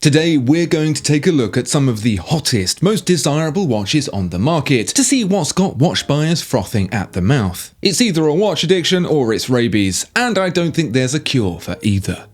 Today we're going to take a look at some of the hottest, most desirable watches on the market to see what's got watch buyers frothing at the mouth. It's either a watch addiction or it's rabies, and I don't think there's a cure for either.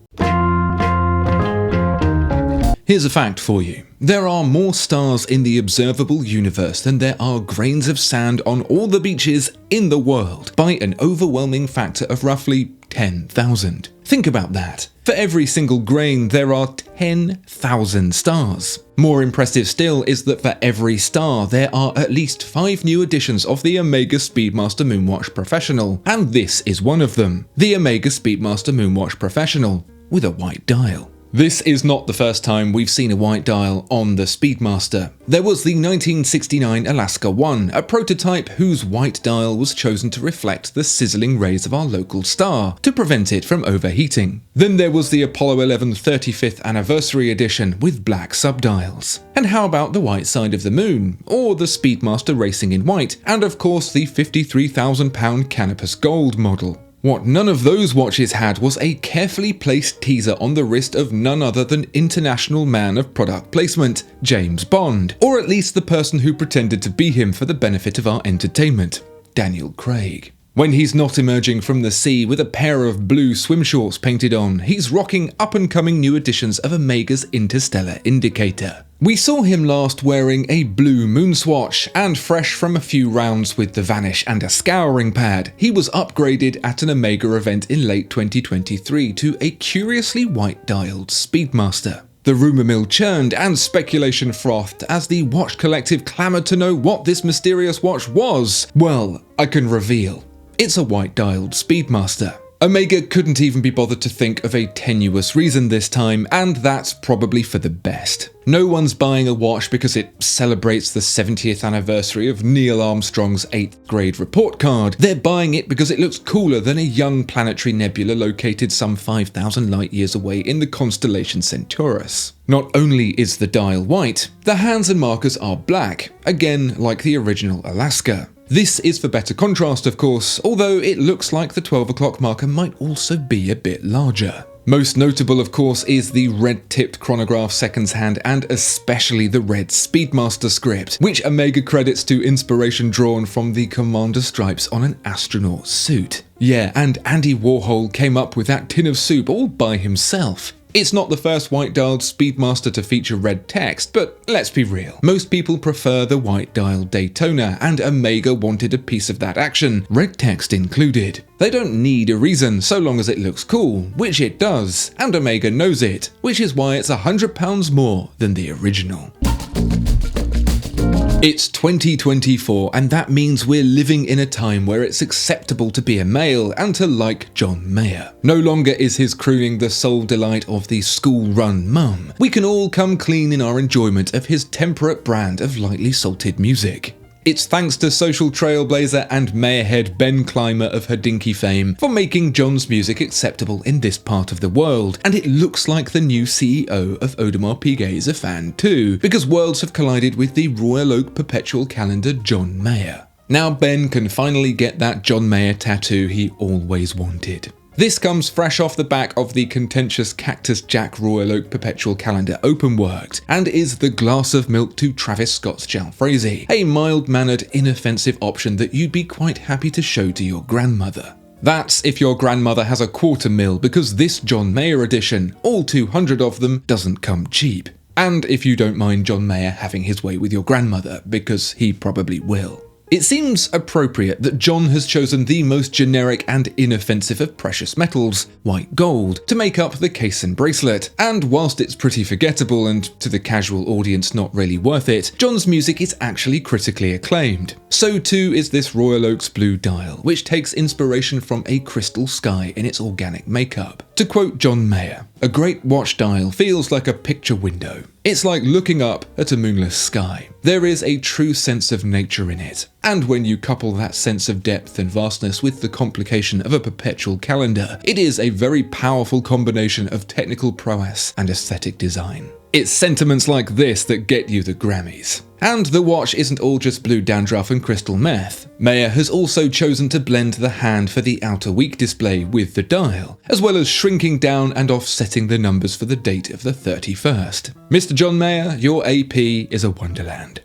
Here's a fact for you. There are more stars in the observable universe than there are grains of sand on all the beaches in the world, by an overwhelming factor of roughly 10,000. Think about that. For every single grain, there are 10,000 stars. More impressive still is that for every star, there are at least 5 new editions of the Omega Speedmaster Moonwatch Professional, and this is one of them, the Omega Speedmaster Moonwatch Professional, with a white dial. This is not the first time we've seen a white dial on the Speedmaster. There was the 1969 Alaska 1, a prototype whose white dial was chosen to reflect the sizzling rays of our local star, to prevent it from overheating. Then there was the Apollo 11 35th Anniversary Edition with black subdials. And how about the white side of the moon, or the Speedmaster Racing in White, and of course the £53,000 Canopus Gold model. What none of those watches had was a carefully placed teaser on the wrist of none other than international man of product placement, James Bond, or at least the person who pretended to be him for the benefit of our entertainment, Daniel Craig. When he's not emerging from the sea with a pair of blue swim shorts painted on, he's rocking up-and-coming new editions of Omega's Interstellar Indicator. We saw him last wearing a blue MoonSwatch, and fresh from a few rounds with the Vanish and a scouring pad, he was upgraded at an Omega event in late 2023 to a curiously white-dialed Speedmaster. The rumour mill churned and speculation frothed as the watch collective clamoured to know what this mysterious watch was. Well, I can reveal. It's a white-dialed Speedmaster. Omega couldn't even be bothered to think of a tenuous reason this time, and that's probably for the best. No one's buying a watch because it celebrates the 70th anniversary of Neil Armstrong's 8th grade report card. They're buying it because it looks cooler than a young planetary nebula located some 5,000 light years away in the constellation Centaurus. Not only is the dial white, the hands and markers are black, again like the original Alaska. This is for better contrast, of course, although it looks like the 12 o'clock marker might also be a bit larger. Most notable, of course, is the red-tipped chronograph seconds hand and especially the red Speedmaster script, which Omega credits to inspiration drawn from the commander stripes on an astronaut suit. Yeah, and Andy Warhol came up with that tin of soup all by himself. It's not the first white-dialed Speedmaster to feature red text, but let's be real. Most people prefer the white-dialed Daytona, and Omega wanted a piece of that action, red text included. They don't need a reason so long as it looks cool, which it does, and Omega knows it, which is why it's £100 more than the original. It's 2024, and that means we're living in a time where it's acceptable to be a male and to like John Mayer. No longer is his crooning the sole delight of the school-run mum. We can all come clean in our enjoyment of his temperate brand of lightly salted music. It's thanks to social trailblazer and mayorhead Ben Clymer of Hodinkee fame for making John's music acceptable in this part of the world, and it looks like the new CEO of Audemars Piguet is a fan too, because worlds have collided with the Royal Oak Perpetual calendar John Mayer. Now Ben can finally get that John Mayer tattoo he always wanted. This comes fresh off the back of the contentious Cactus Jack Royal Oak Perpetual calendar openworked, and is the glass of milk to Travis Scott's Jalfrezi, a mild-mannered, inoffensive option that you'd be quite happy to show to your grandmother. That's if your grandmother has a $250,000, because this John Mayer edition, all 200 of them, doesn't come cheap. And if you don't mind John Mayer having his way with your grandmother, because he probably will. It seems appropriate that John has chosen the most generic and inoffensive of precious metals, white gold, to make up the case and bracelet, and whilst it's pretty forgettable and to the casual audience not really worth it, John's music is actually critically acclaimed. So too is this Royal Oak's blue dial, which takes inspiration from a crystal sky in its organic makeup. To quote John Mayer, "A great watch dial feels like a picture window. It's like looking up at a moonless sky. There is a true sense of nature in it. And when you couple that sense of depth and vastness with the complication of a perpetual calendar, it is a very powerful combination of technical prowess and aesthetic design." It's sentiments like this that get you the Grammys. And the watch isn't all just blue dandruff and crystal meth. Mayer has also chosen to blend the hand for the outer week display with the dial, as well as shrinking down and offsetting the numbers for the date of the 31st. Mr. John Mayer, your AP is a wonderland.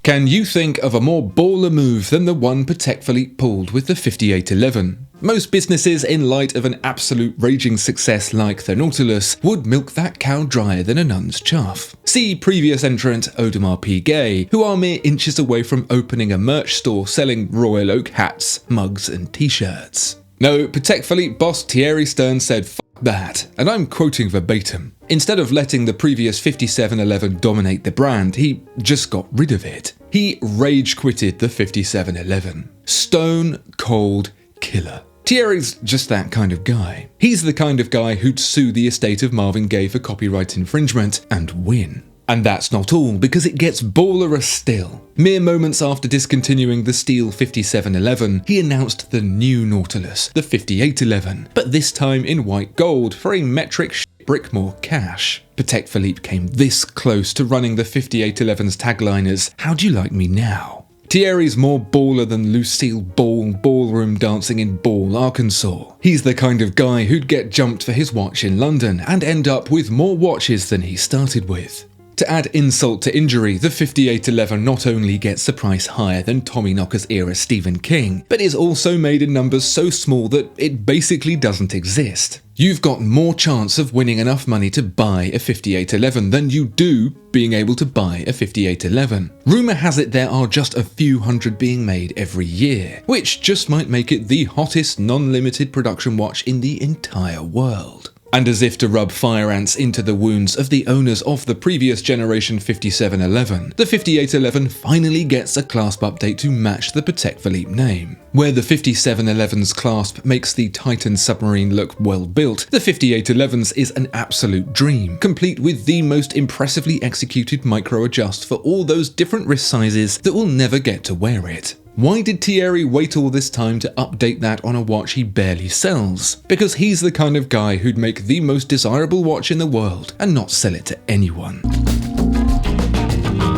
Can you think of a more baller move than the one Patek Philippe pulled with the 5811? Most businesses, in light of an absolute raging success like the Nautilus, would milk that cow drier than a nun's chuff. See previous entrant Audemars Piguet, who are mere inches away from opening a merch store selling Royal Oak hats, mugs and t-shirts. No, Patek Philippe boss Thierry Stern said "F that," and I'm quoting verbatim. Instead of letting the previous 5711 dominate the brand, he just got rid of it. He rage quitted the 5711. Stone cold killer. Thierry's just that kind of guy. He's the kind of guy who'd sue the estate of Marvin Gaye for copyright infringement and win. And that's not all, because it gets ballerer still. Mere moments after discontinuing the steel 5711, he announced the new Nautilus, the 5811, but this time in white gold for a metric brick more cash. Patek Philippe came this close to running the 5811's tagline as "How do you like me now?" Thierry's more baller than Lucille Ball ballroom dancing in Ball, Arkansas. He's the kind of guy who'd get jumped for his watch in London and end up with more watches than he started with. To add insult to injury, the 5811 not only gets the price higher than Tommyknockers era Stephen King, but is also made in numbers so small that it basically doesn't exist. You've got more chance of winning enough money to buy a 5811 than you do being able to buy a 5811. Rumour has it there are just a few hundred being made every year, which just might make it the hottest non-limited production watch in the entire world. And as if to rub fire ants into the wounds of the owners of the previous generation 5711, the 5811 finally gets a clasp update to match the Patek Philippe name. Where the 5711's clasp makes the Titan submarine look well built, the 5811's is an absolute dream, complete with the most impressively executed micro adjust for all those different wrist sizes that will never get to wear it. Why did Thierry wait all this time to update that on a watch he barely sells? Because he's the kind of guy who'd make the most desirable watch in the world and not sell it to anyone.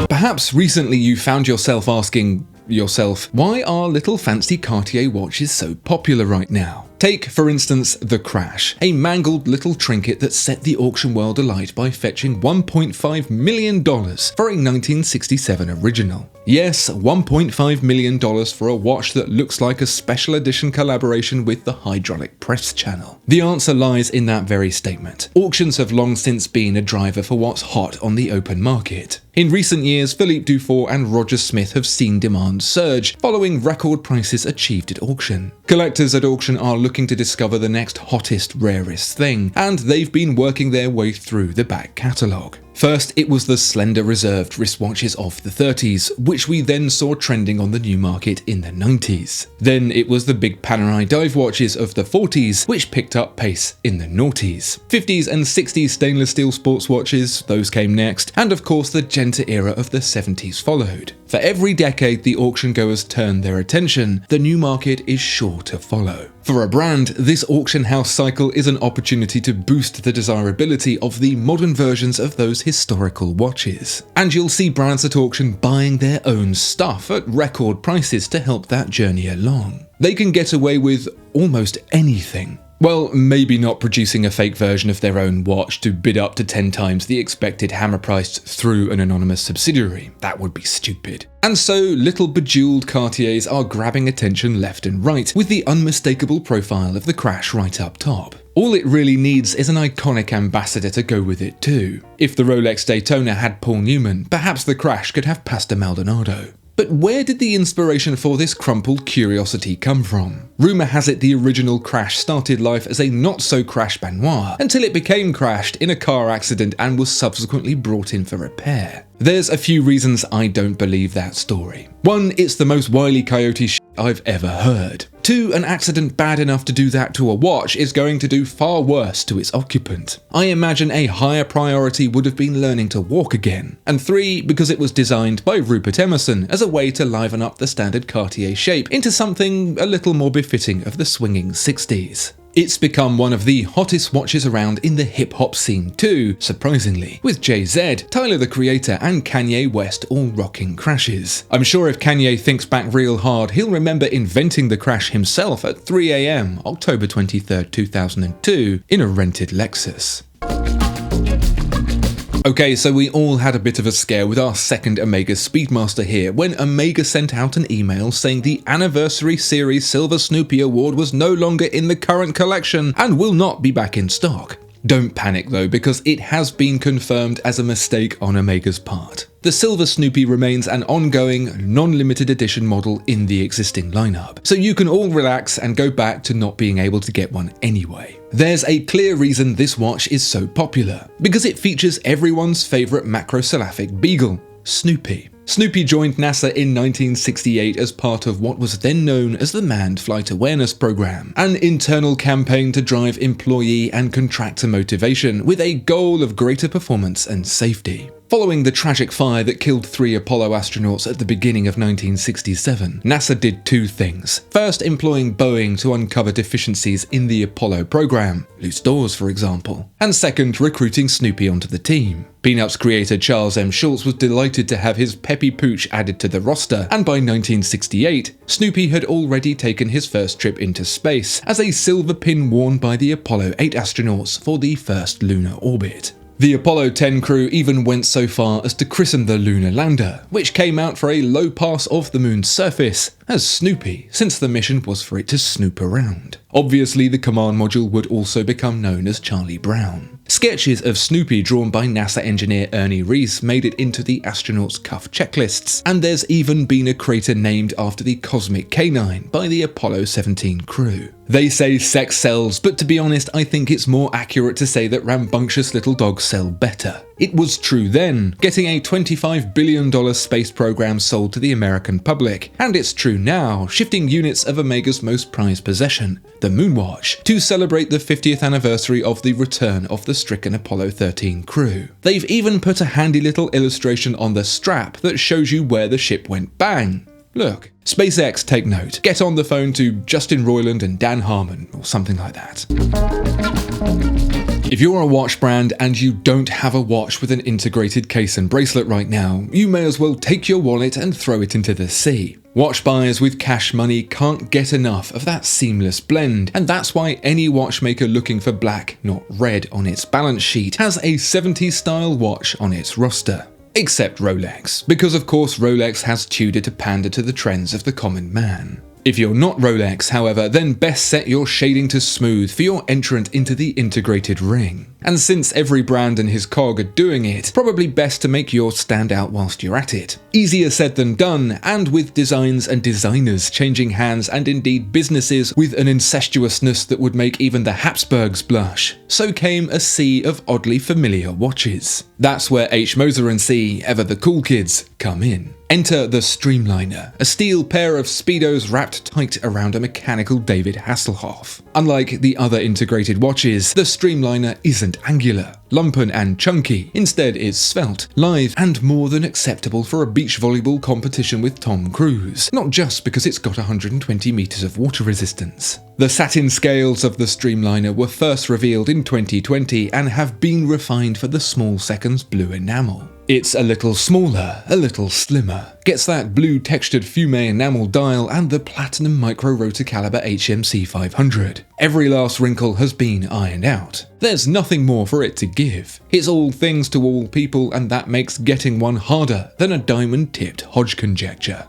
Perhaps recently you found yourself asking yourself, why are little fancy Cartier watches so popular right now? Take, for instance, the Crash, a mangled little trinket that set the auction world alight by fetching $1.5 million for a 1967 original. Yes, $1.5 million for a watch that looks like a special edition collaboration with the Hydraulic Press channel. The answer lies in that very statement. Auctions have long since been a driver for what's hot on the open market. In recent years, Philippe Dufour and Roger Smith have seen demand surge following record prices achieved at auction. Collectors at auction are looking to discover the next hottest, rarest thing, and they've been working their way through the back catalogue. First, it was the slender reserved wristwatches of the 30s, which we then saw trending on the new market in the 90s. Then it was the big Panerai dive watches of the 40s, which picked up pace in the noughties. 50s and 60s stainless steel sports watches, those came next, and of course the Genta era of the 70s followed. For every decade the auction goers turn their attention, the new market is sure to follow. For a brand, this auction house cycle is an opportunity to boost the desirability of the modern versions of those historical watches. And you'll see brands at auction buying their own stuff at record prices to help that journey along. They can get away with almost anything. Well, maybe not producing a fake version of their own watch to bid up to 10 times the expected hammer price through an anonymous subsidiary. That would be stupid. And so, little bejeweled Cartiers are grabbing attention left and right, with the unmistakable profile of the Crash right up top. All it really needs is an iconic ambassador to go with it too. If the Rolex Daytona had Paul Newman, perhaps the Crash could have Pastor Maldonado. But where did the inspiration for this crumpled curiosity come from? Rumour has it the original Crash started life as a not-so-Crash Benoit, until it became crashed in a car accident and was subsequently brought in for repair. There's a few reasons I don't believe that story. One, it's the most Wile E. Coyote shit I've ever heard. Two, an accident bad enough to do that to a watch is going to do far worse to its occupant. I imagine a higher priority would have been learning to walk again. And three, because it was designed by Rupert Emerson as a way to liven up the standard Cartier shape into something a little more befitting of the swinging 60s. It's become one of the hottest watches around in the hip-hop scene too, surprisingly, with Jay-Z, Tyler the Creator and Kanye West all rocking Crashes. I'm sure if Kanye thinks back real hard, he'll remember inventing the Crash himself at 3 AM, October 23, 2002, in a rented Lexus. Okay, so we all had a bit of a scare with our second Omega Speedmaster here when Omega sent out an email saying the Anniversary Series Silver Snoopy Award was no longer in the current collection and will not be back in stock. Don't panic though, because it has been confirmed as a mistake on Omega's part. The Silver Snoopy remains an ongoing, non-limited edition model in the existing lineup, so you can all relax and go back to not being able to get one anyway. There's a clear reason this watch is so popular, because it features everyone's favourite macrosyllaphic beagle, Snoopy. Snoopy joined NASA in 1968 as part of what was then known as the Manned Flight Awareness Program, an internal campaign to drive employee and contractor motivation with a goal of greater performance and safety. Following the tragic fire that killed 3 Apollo astronauts at the beginning of 1967, NASA did 2 things. First, employing Boeing to uncover deficiencies in the Apollo program, loose doors for example, and second, recruiting Snoopy onto the team. Peanuts creator Charles M. Schulz was delighted to have his peppy pooch added to the roster, and by 1968, Snoopy had already taken his first trip into space as a silver pin worn by the Apollo 8 astronauts for the first lunar orbit. The Apollo 10 crew even went so far as to christen the lunar lander, which came out for a low pass of the moon's surface, as Snoopy, since the mission was for it to snoop around. Obviously, the command module would also become known as Charlie Brown. Sketches of Snoopy drawn by NASA engineer Ernie Reese made it into the astronauts' cuff checklists, and there's even been a crater named after the Cosmic Canine by the Apollo 17 crew. They say sex sells, but to be honest, I think it's more accurate to say that rambunctious little dogs sell better. It was true then, getting a $25 billion space program sold to the American public, and it's true now, shifting units of Omega's most prized possession, the Moonwatch, to celebrate the 50th anniversary of the return of the stricken Apollo 13 crew. They've even put a handy little illustration on the strap that shows you where the ship went bang. Look. SpaceX, take note. Get on the phone to Justin Roiland and Dan Harmon, or something like that. If you're a watch brand and you don't have a watch with an integrated case and bracelet right now, you may as well take your wallet and throw it into the sea. Watch buyers with cash money can't get enough of that seamless blend, and that's why any watchmaker looking for black, not red, on its balance sheet has a 70s style watch on its roster. Except Rolex, because of course Rolex has tutored to pander to the trends of the common man. If you're not Rolex, however, then best set your shading to smooth for your entrant into the integrated ring. And since every brand and his cog are doing it, probably best to make yours stand out whilst you're at it. Easier said than done, and with designs and designers changing hands and indeed businesses with an incestuousness that would make even the Habsburgs blush, so came a sea of oddly familiar watches. That's where H. Moser and C, ever the cool kids, come in. Enter the Streamliner, a steel pair of Speedos wrapped tight around a mechanical David Hasselhoff. Unlike the other integrated watches, the Streamliner isn't angular, lumpen and chunky. Instead, it's svelte, lithe, and more than acceptable for a beach volleyball competition with Tom Cruise, not just because it's got 120 meters of water resistance. The satin scales of the Streamliner were first revealed in 2020 and have been refined for the small seconds blue enamel. It's a little smaller, a little slimmer, gets that blue textured fume enamel dial and the platinum micro rotocaliber HMC 500. Every last wrinkle has been ironed out. There's nothing more for it to give. It's all things to all people, and that makes getting one harder than a diamond-tipped Hodge conjecture.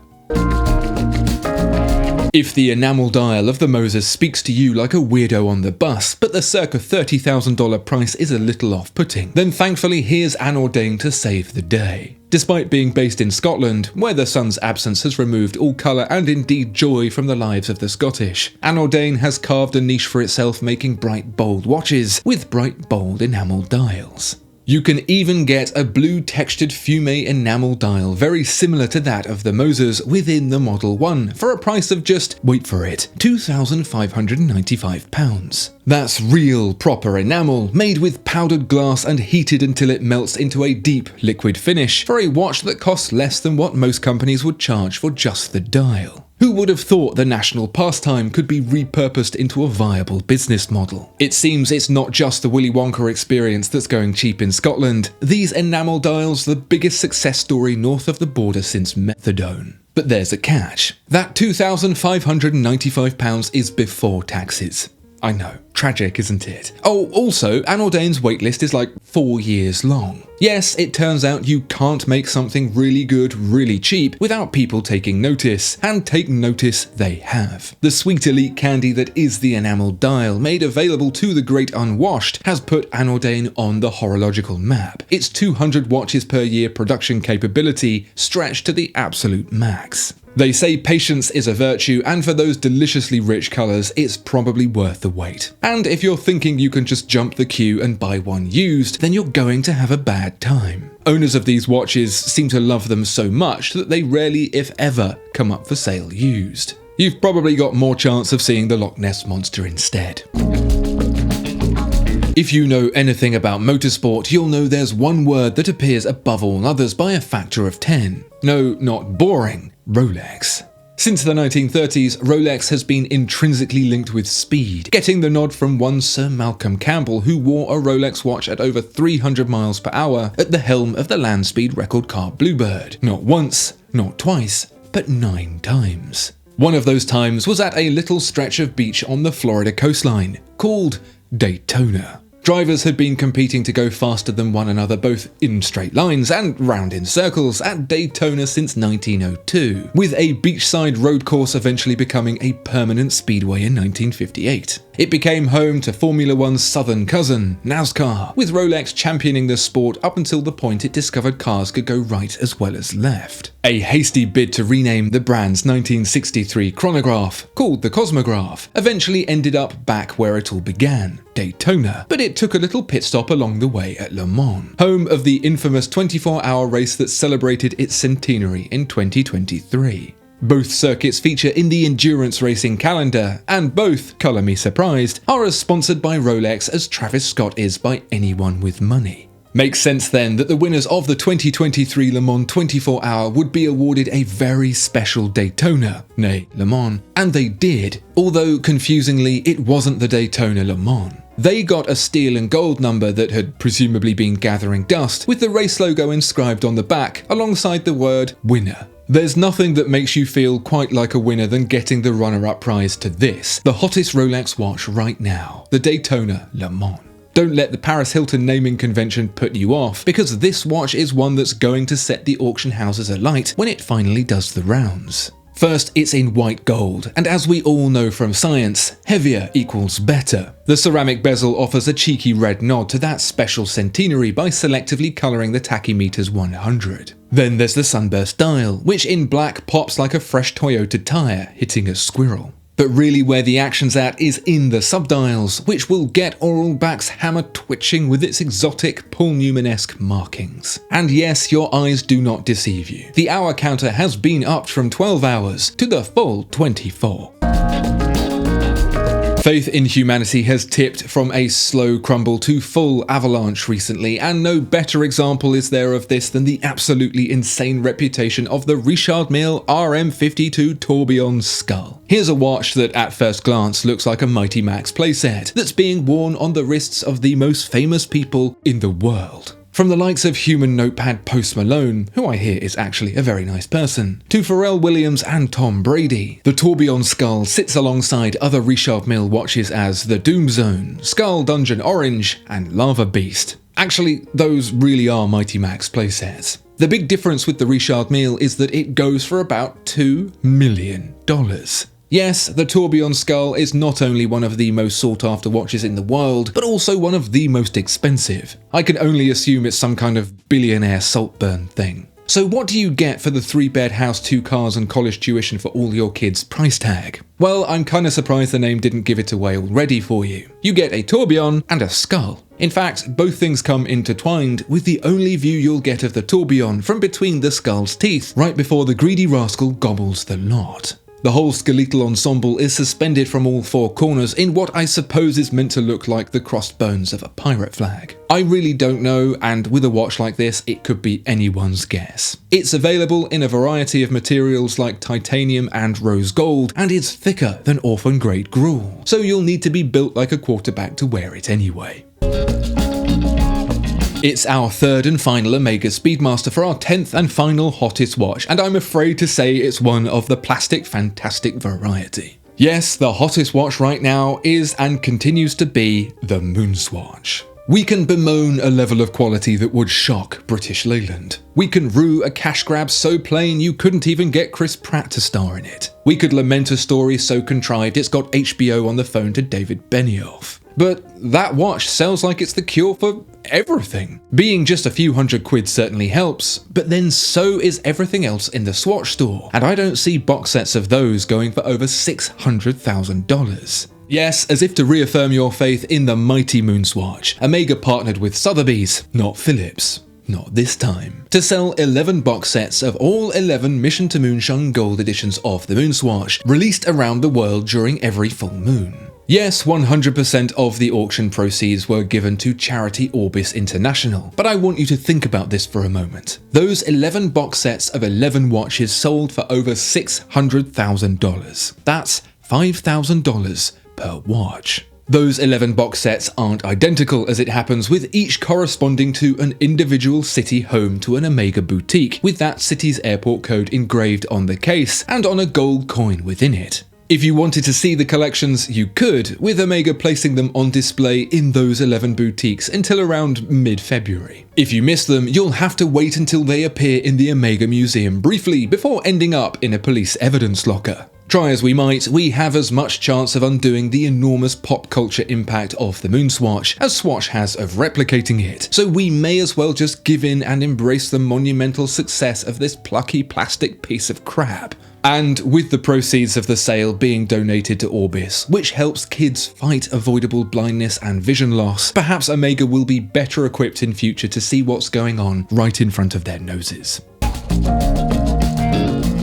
If the enamel dial of the Moser speaks to you like a weirdo on the bus, but the circa $30,000 price is a little off-putting, then thankfully here's Anordain to save the day. Despite being based in Scotland, where the sun's absence has removed all colour and indeed joy from the lives of the Scottish, Anordain has carved a niche for itself making bright bold watches with bright bold enamel dials. You can even get a blue textured fume enamel dial very similar to that of the Mosers within the Model 1 for a price of just, wait for it, £2,595. That's real proper enamel made with powdered glass and heated until it melts into a deep liquid finish for a watch that costs less than what most companies would charge for just the dial. Who would have thought the national pastime could be repurposed into a viable business model? It seems it's not just the Willy Wonka experience that's going cheap in Scotland. These enamel dials the biggest success story north of the border since methadone. But there's a catch. That £2,595 is before taxes. I know, tragic, isn't it? Oh, also, Anordain's waitlist is like 4 years long. Yes, it turns out you can't make something really good, really cheap without people taking notice, and take notice they have. The sweet elite candy that is the enamel dial, made available to the great unwashed, has put Anordain on the horological map. Its 200 watches per year production capability stretched to the absolute max. They say patience is a virtue, and for those deliciously rich colours, it's probably worth the wait. And if you're thinking you can just jump the queue and buy one used, then you're going to have a bad time. Owners of these watches seem to love them so much that they rarely, if ever, come up for sale used. You've probably got more chance of seeing the Loch Ness Monster instead. If you know anything about motorsport, you'll know there's one word that appears above all others by a factor of 10. No, not boring. Rolex. Since the 1930s, Rolex has been intrinsically linked with speed, getting the nod from one Sir Malcolm Campbell, who wore a Rolex watch at over 300 miles per hour at the helm of the land speed record car Bluebird. Not once, not twice, but 9 times. One of those times was at a little stretch of beach on the Florida coastline, called Daytona. Drivers had been competing to go faster than one another both in straight lines and round in circles at Daytona since 1902, with a beachside road course eventually becoming a permanent speedway in 1958. It became home to Formula One's southern cousin, NASCAR, with Rolex championing the sport up until the point it discovered cars could go right as well as left. A hasty bid to rename the brand's 1963 chronograph, called the Cosmograph, eventually ended up back where it all began, Daytona, but it took a little pit stop along the way at Le Mans, home of the infamous 24-hour race that celebrated its centenary in 2023. Both circuits feature in the endurance racing calendar, and both, colour me surprised, are as sponsored by Rolex as Travis Scott is by anyone with money. Makes sense then that the winners of the 2023 Le Mans 24-hour would be awarded a very special Daytona, nay Le Mans, and they did, although confusingly it wasn't the Daytona Le Mans. They got a steel and gold number that had presumably been gathering dust, with the race logo inscribed on the back alongside the word winner. There's nothing that makes you feel quite like a winner than getting the runner-up prize to this, the hottest Rolex watch right now, the Daytona Le Mans. Don't let the Paris Hilton naming convention put you off, because this watch is one that's going to set the auction houses alight when it finally does the rounds. First, it's in white gold, and as we all know from science, heavier equals better. The ceramic bezel offers a cheeky red nod to that special centenary by selectively colouring the tachymeters 100. Then there's the sunburst dial, which in black pops like a fresh Toyota tyre hitting a squirrel. But really where the action's at is in the subdials, which will get Aurelbach's hammer twitching with its exotic Paul Newman-esque markings. And yes, your eyes do not deceive you. The hour counter has been upped from 12 hours to the full 24. Faith in humanity has tipped from a slow crumble to full avalanche recently, and no better example is there of this than the absolutely insane reputation of the Richard Mille RM52 Tourbillon skull. Here's a watch that at first glance looks like a Mighty Max playset that's being worn on the wrists of the most famous people in the world. From the likes of human notepad Post Malone, who I hear is actually a very nice person, to Pharrell Williams and Tom Brady, the Tourbillon skull sits alongside other Richard Mille watches as the Doom Zone, Skull Dungeon Orange, and Lava Beast. Actually, those really are Mighty Max playsets. The big difference with the Richard Mille is that it goes for about $2 million. Yes, the Tourbillon skull is not only one of the most sought-after watches in the world, but also one of the most expensive. I can only assume it's some kind of billionaire Saltburn thing. So what do you get for the 3-bed house, 2 cars and college tuition for all your kids price tag? Well, I'm kinda surprised the name didn't give it away already for you. You get a tourbillon and a skull. In fact, both things come intertwined, with the only view you'll get of the tourbillon from between the skull's teeth, right before the greedy rascal gobbles the lot. The whole skeletal ensemble is suspended from all four corners in what I suppose is meant to look like the crossed bones of a pirate flag. I really don't know, and with a watch like this, it could be anyone's guess. It's available in a variety of materials like titanium and rose gold, and it's thicker than orphan grade gruel, so you'll need to be built like a quarterback to wear it anyway. It's our third and final Omega Speedmaster for our 10th and final hottest watch, and I'm afraid to say it's one of the plastic fantastic variety. Yes, the hottest watch right now is and continues to be the MoonSwatch. We can bemoan a level of quality that would shock British Leyland. We can rue a cash grab so plain you couldn't even get Chris Pratt to star in it. We could lament a story so contrived it's got HBO on the phone to David Benioff. But that watch sells like it's the cure for everything. Being just a few £100 certainly helps, but then so is everything else in the Swatch store, and I don't see box sets of those going for over $600,000. Yes, as if to reaffirm your faith in the mighty MoonSwatch, Omega partnered with Sotheby's, not Philips. Not this time. To sell 11 box sets of all 11 Mission to Moonshine Gold editions of the MoonSwatch, released around the world during every full moon. Yes, 100% of the auction proceeds were given to charity Orbis International, but I want you to think about this for a moment. Those 11 box sets of 11 watches sold for over $600,000. That's $5,000 per watch. Those 11 box sets aren't identical as it happens, with each corresponding to an individual city home to an Omega boutique, with that city's airport code engraved on the case and on a gold coin within it. If you wanted to see the collections, you could, with Omega placing them on display in those 11 boutiques until around mid-February. If you miss them, you'll have to wait until they appear in the Omega Museum briefly before ending up in a police evidence locker. Try as we might, we have as much chance of undoing the enormous pop culture impact of the MoonSwatch as Swatch has of replicating it, so we may as well just give in and embrace the monumental success of this plucky plastic piece of crap. And with the proceeds of the sale being donated to Orbis, which helps kids fight avoidable blindness and vision loss, perhaps Omega will be better equipped in future to see what's going on right in front of their noses.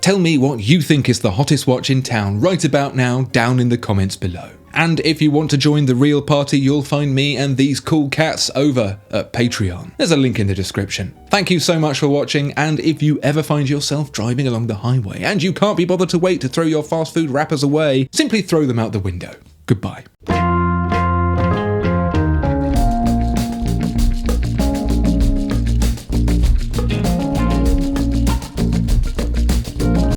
Tell me what you think is the hottest watch in town right about now down in the comments below. And if you want to join the real party, you'll find me and these cool cats over at Patreon. There's a link in the description. Thank you so much for watching, and if you ever find yourself driving along the highway and you can't be bothered to wait to throw your fast food wrappers away, simply throw them out the window. Goodbye.